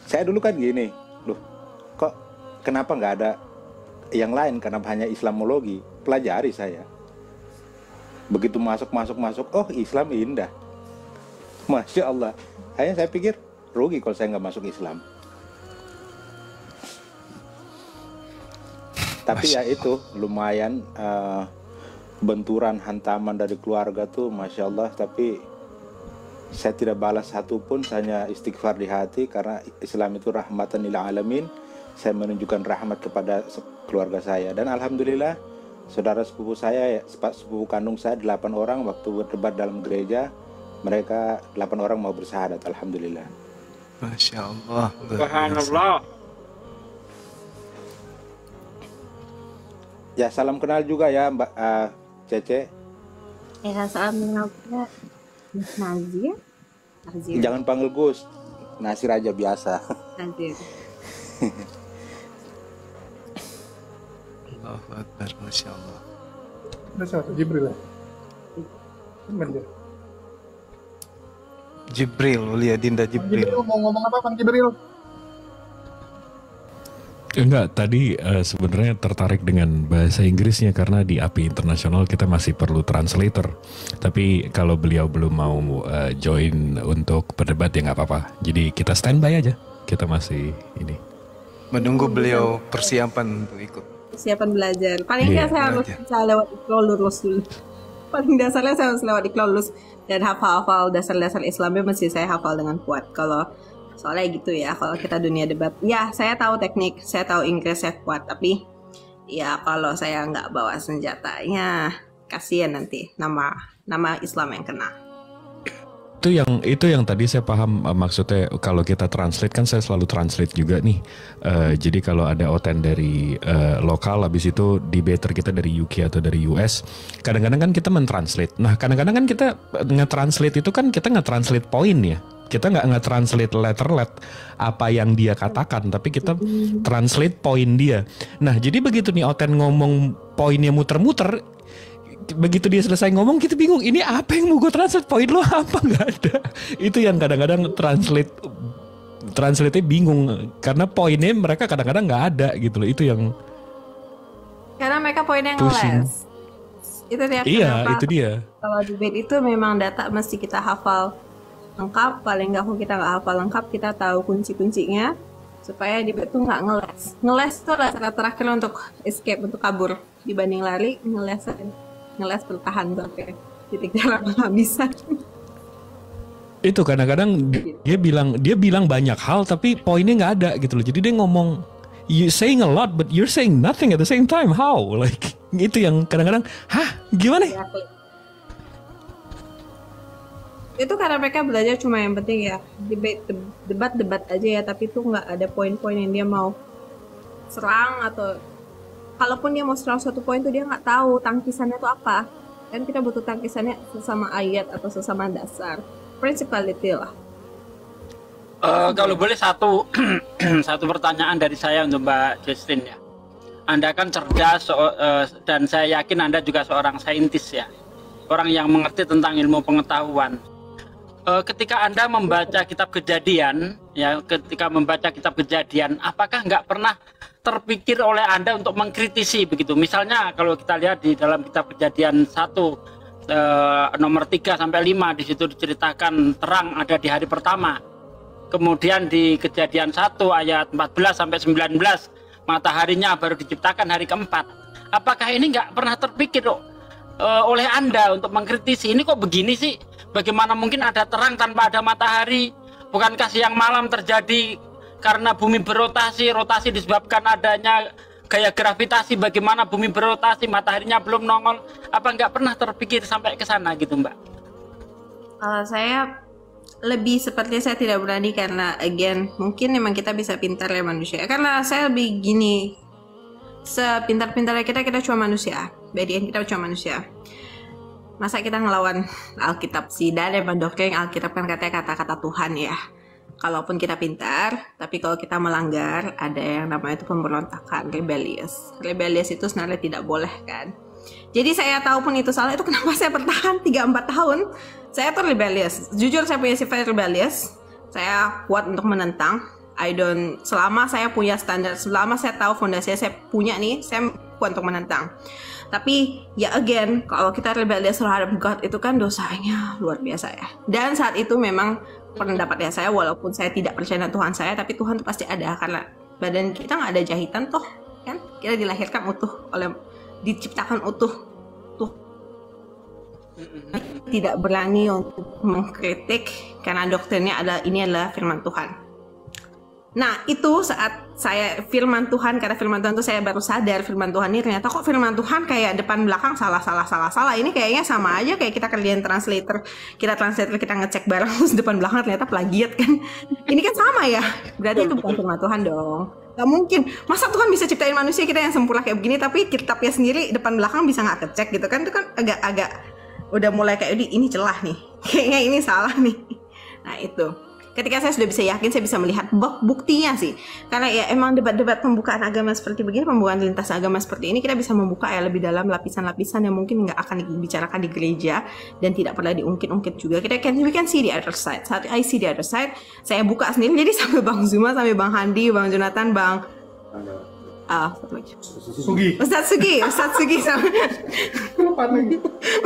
Saya dulu kan gini, loh, kok kenapa nggak ada yang lain? Kenapa hanya Islamologi? Pelajari saya. Begitu masuk, oh Islam indah. Masya Allah. Hanya saya pikir rugi kalau saya nggak masuk Islam. Tapi ya itu lumayan benturan, hantaman dari keluarga tuh, Masya Allah. Tapi saya tidak balas satupun, hanya istighfar di hati karena Islam itu rahmatan lil alamin. Saya menunjukkan rahmat kepada keluarga saya dan alhamdulillah saudara sepupu saya, sepupu kandung saya 8 orang waktu berdebat dalam gereja, mereka 8 orang mau bersyahadat, alhamdulillah. Masya Allah. Subhanallah. Ya salam kenal juga ya Mbak Cece. Ya salam kenal juga. Nazir. Jangan panggil Gus, Nasir aja biasa. Nazir. Allahu Akbar, Masya Allah. Ada siapa? Jibril ya? Bener. Jibril, Ulia Dinda Jibril. Jibril mau ngomong apa, Bang Jibril? Enggak, tadi sebenarnya tertarik dengan bahasa Inggrisnya karena di API internasional kita masih perlu translator. Tapi kalau beliau belum mau join untuk berdebat ya nggak apa-apa. Jadi kita standby aja. Kita masih ini. Menunggu beliau persiapan untuk ikut. Persiapan belajar. Paling nggak saya harus bisa lewat iklan lulus dulu. Paling dasarnya saya harus lewat iklan lulus dan hafal dasar-dasar Islamnya mesti saya hafal dengan kuat. Kalau soalnya gitu ya, kalau kita dunia debat, ya saya tahu teknik, saya tahu Inggris, saya kuat, tapi ya kalau saya nggak bawa senjatanya, kasihan nanti nama Islam yang kena. Itu yang tadi saya paham maksudnya kalau kita translate kan saya selalu translate juga nih. Jadi kalau ada oten dari lokal, habis itu debater kita dari UK atau dari US, kadang-kadang kan kita mentranslate. Nah kadang-kadang kan kita nge-translate itu kan kita nge-translate poin ya. Kita nggak translate letter apa yang dia katakan, tapi kita translate poin dia. Nah, jadi begitu nih Oten ngomong poinnya muter-muter, begitu dia selesai ngomong kita bingung, ini apa yang mau gue translate, poin lo apa, nggak ada. Itu yang kadang-kadang translate-nya bingung karena poinnya mereka kadang-kadang nggak ada gitu loh. Itu yang karena mereka poinnya ngeles. Itu dia. Iya, itu dia. Kalau debate itu memang data mesti kita hafal lengkap, paling nggak kita nggak hafal lengkap, kita tahu kunci-kuncinya supaya debate tuh nggak ngeles itu adalah cara terakhir untuk escape, untuk kabur dibanding lari. Ngeles bertahan sampai titik darah penghabisan. Itu kadang-kadang dia bilang banyak hal tapi poinnya nggak ada gitu loh. Jadi dia ngomong you saying a lot but you're saying nothing at the same time, how, like itu yang kadang-kadang gimana ya? Itu karena mereka belajar cuma yang penting ya debat aja ya, tapi itu nggak ada poin-poin yang dia mau serang, atau kalaupun dia mau serang suatu poin tuh dia nggak tahu tangkisannya itu apa. Kan kita butuh tangkisannya sesama ayat atau sesama dasar principality lah. Kalau boleh satu pertanyaan dari saya untuk Mbak Justin ya. Anda kan cerdas dan saya yakin Anda juga seorang saintis ya, orang yang mengerti tentang ilmu pengetahuan. Ketika Anda membaca kitab Kejadian, apakah nggak pernah terpikir oleh Anda untuk mengkritisi begitu? Misalnya kalau kita lihat di dalam kitab Kejadian 1 nomor 3 sampai 5, di situ diceritakan terang ada di hari pertama. Kemudian di Kejadian 1 ayat 14 sampai 19, mataharinya baru diciptakan hari keempat. Apakah ini nggak pernah terpikir oleh Anda untuk mengkritisi, ini kok begini sih? Bagaimana mungkin ada terang tanpa ada matahari? Bukankah siang malam terjadi karena bumi berotasi? Rotasi disebabkan adanya gaya gravitasi. Bagaimana bumi berotasi, mataharinya belum nongol? Apa nggak pernah terpikir sampai ke sana gitu, Mbak? Saya lebih seperti saya tidak berani karena again mungkin memang kita bisa pintar ya manusia. Karena saya lebih gini, sepintar-pintarnya kita cuma manusia. Badian kita cuma manusia. Masa kita ngelawan Alkitab sih? Dan emang doktrin Alkitab kan katanya kata-kata Tuhan ya. Kalaupun kita pintar, tapi kalau kita melanggar, ada yang namanya itu pemberontakan, rebellious. Rebellious itu sebenarnya tidak boleh kan. Jadi saya tahu pun itu salah, itu kenapa saya bertahan 3-4 tahun. Saya tuh rebellious. Jujur saya punya sifat rebellious. Saya kuat untuk menentang. selama saya punya standar, selama saya tahu fondasi saya punya nih, saya kuat untuk menentang. Tapi ya again, kalau kita rebellious terhadap God itu kan dosanya luar biasa ya. Dan saat itu memang pendapatnya saya, walaupun saya tidak percaya dengan Tuhan saya, tapi Tuhan itu pasti ada, karena badan kita nggak ada jahitan toh, kan? Kita dilahirkan utuh, diciptakan utuh. Tuh tidak berani untuk mengkritik karena doktrinnya ini adalah firman Tuhan. Nah itu saat saya firman Tuhan, karena firman Tuhan itu saya baru sadar firman Tuhan ini ternyata kok firman Tuhan kayak depan belakang salah. Ini kayaknya sama aja kayak kita kerjain translator kita ngecek barang terus depan belakang ternyata plagiat kan. Ini kan sama ya, berarti itu bukan firman Tuhan dong. Gak mungkin, masa Tuhan bisa ciptain manusia kita yang sempurna kayak begini tapi kitabnya sendiri depan belakang bisa nggak kecek gitu kan. Itu kan agak udah mulai kayak ini celah nih, kayaknya ini salah nih. Nah itu ketika saya sudah bisa yakin, saya bisa melihat buktinya sih. Karena ya emang debat-debat pembukaan agama seperti begini, pembukaan lintas agama seperti ini, kita bisa membuka ya lebih dalam lapisan-lapisan yang mungkin nggak akan dibicarakan di gereja dan tidak pernah diungkit-ungkit juga. We can see the other side. Saat I see the other side, saya buka sendiri. Jadi sampai Bang Zuma, sampai Bang Handi, Bang Jonathan, Bang Ustadz Sugi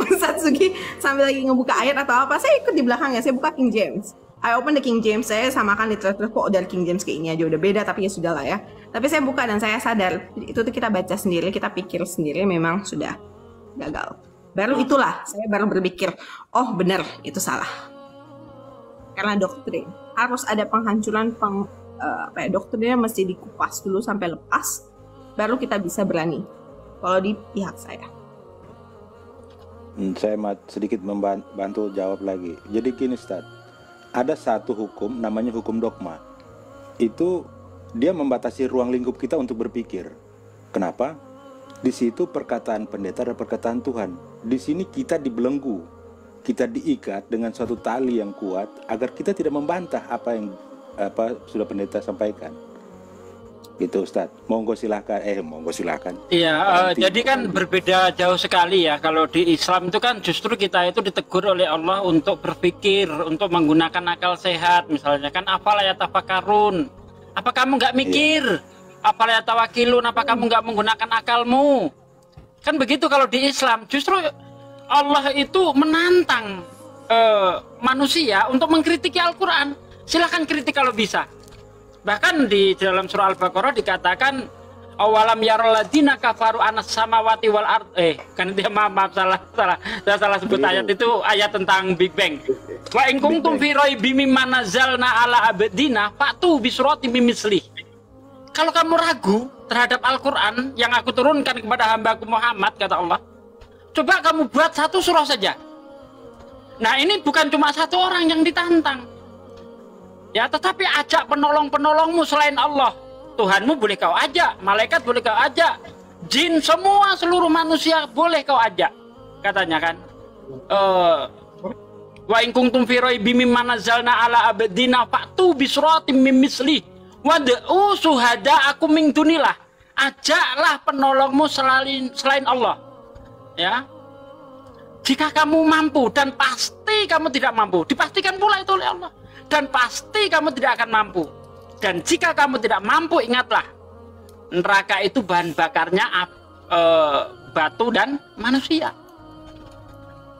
Ustadz Sugi sambil lagi ngebuka ayat atau apa, saya ikut di belakangnya, saya buka King James. I open the King James, saya samakan literatur kok dari King James ke ini aja udah beda, tapi ya sudah lah ya. Tapi saya buka dan saya sadar itu tuh kita baca sendiri, kita pikir sendiri memang sudah gagal. Baru itulah saya baru berpikir, oh benar itu salah. Karena doktrin harus ada penghancuran doktrinnya mesti dikupas dulu sampai lepas, baru kita bisa berani. Kalau di pihak saya. Saya sedikit membantu jawab lagi. Jadi gini Ustaz, ada satu hukum namanya hukum dogma. Itu dia membatasi ruang lingkup kita untuk berpikir. Kenapa? Di situ perkataan pendeta dan perkataan Tuhan. Di sini kita dibelenggu, kita diikat dengan suatu tali yang kuat agar kita tidak membantah apa yang sudah pendeta sampaikan. Gitu Ustaz. Monggo silahkan. Iya, jadi kan berbeda jauh sekali ya. Kalau di Islam itu kan justru kita itu ditegur oleh Allah untuk berpikir, untuk menggunakan akal sehat. Misalnya kan afala yatafakkarun. Apa kamu nggak mikir? Afala yatawakilun. Apa kamu nggak menggunakan akalmu? Kan begitu kalau di Islam. Justru Allah itu menantang manusia untuk mengkritiki Al-Quran. Silahkan kritik kalau bisa. Bahkan di dalam surah Al-Baqarah dikatakan awalam yarul ladina kafaru anas samawati wal ard kan dia maaf salah sebut ayat itu, ayat tentang Big Bang. Wa in kuntum fi raibim mimma nazzalna ala abdina fa'tu bi suratin min mislih. Kalau kamu ragu terhadap Al-Qur'an yang aku turunkan kepada hambaku Muhammad, kata Allah, coba kamu buat satu surah saja. Nah, ini bukan cuma satu orang yang ditantang. Ya, tetapi ajak penolong-penolongmu selain Allah. Tuhanmu boleh kau ajak, malaikat boleh kau ajak, jin semua seluruh manusia boleh kau ajak. Katanya kan, wa in kuntum fi raibim mimma nazzalna ala abdina fa'tu bi suratin min misli wad'u suhada'akum min dunillah. Ajaklah penolongmu selain Allah. Ya. Jika kamu mampu, dan pasti kamu tidak mampu, dipastikan pula itu oleh Allah. Dan pasti kamu tidak akan mampu. Dan jika kamu tidak mampu, ingatlah, neraka itu bahan bakarnya batu dan manusia.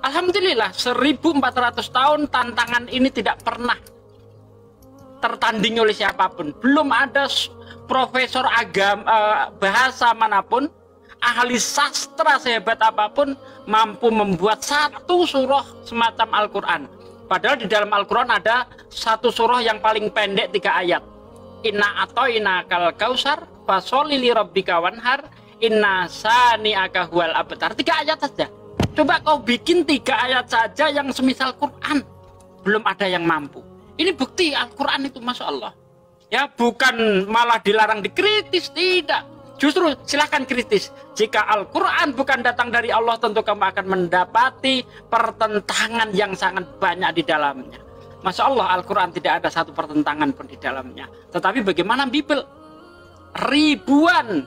Alhamdulillah 1400 tahun tantangan ini tidak pernah tertanding oleh siapapun. Belum ada profesor agama bahasa manapun, ahli sastra sehebat apapun mampu membuat satu surah semacam Al-Quran. Padahal di dalam Al-Quran ada satu surah yang paling pendek 3 ayat. Inna atoina kal kausar fasoli li rabbika wanhar inna sani'aka huwal abtar. 3 ayat saja. Coba kau bikin 3 ayat saja yang semisal Quran. Belum ada yang mampu. Ini bukti Al-Quran itu Masya Allah. Ya, bukan malah dilarang dikritis, tidak. Justru silahkan kritis. Jika Al-Quran bukan datang dari Allah, tentu kamu akan mendapati pertentangan yang sangat banyak di dalamnya. Masya Allah, Al-Quran tidak ada satu pertentangan pun di dalamnya. Tetapi bagaimana Bible? Ribuan.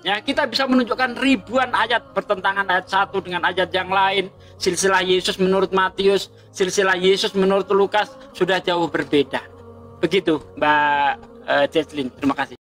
Ya, kita bisa menunjukkan ribuan ayat bertentangan, ayat satu dengan ayat yang lain. Silsilah Yesus menurut Matius, silsilah Yesus menurut Lukas sudah jauh berbeda. Begitu Mbak Jesslyn. Terima kasih.